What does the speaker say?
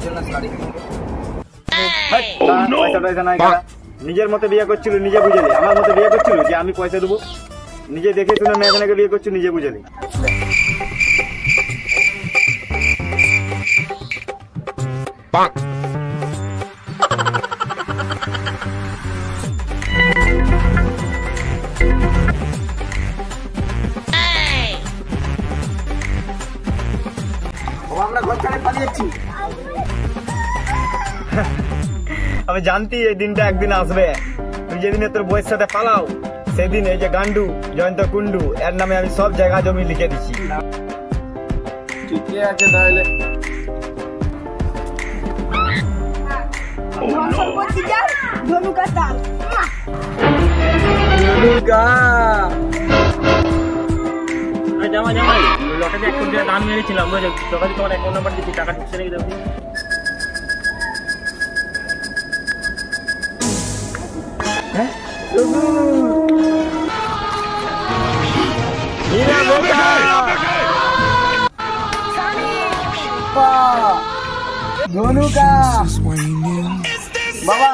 জন্য শাড়ি কিনবো। পয়সা টয়সা নাই কারা, নিজের মতো বিয়ে করছিল নিজে বুঝেলি, আমার মতো বিয়ে করছিল যে আমি পয়সা দেবো? নিজে দেখে শুনে মেয়েজনকে বিয়ে করছিল নিজে বুঝেলি। আমরা ঘর ছেড়ে পালিয়েছি। আমি জানতি এই দিনটা একদিন আসবে। তুই যেদিনে তোর বইয়ের সাথে পালাও সেদিন এই যে গান্ডু জয়ন্ত কুন্ডু এর নামে আমি সব জায়গা জমি লিখে দিচ্ছি। ঠিকই আছে তাহলে। জামাই জামাই লটারি 1 কোটি টাকা দান মেরেছিলাম, তোমার অ্যাকাউন্ট নাম্বার দিচ্ছি, টাকা ঢুকছে নাকি দেখি। ধনুকা বাবা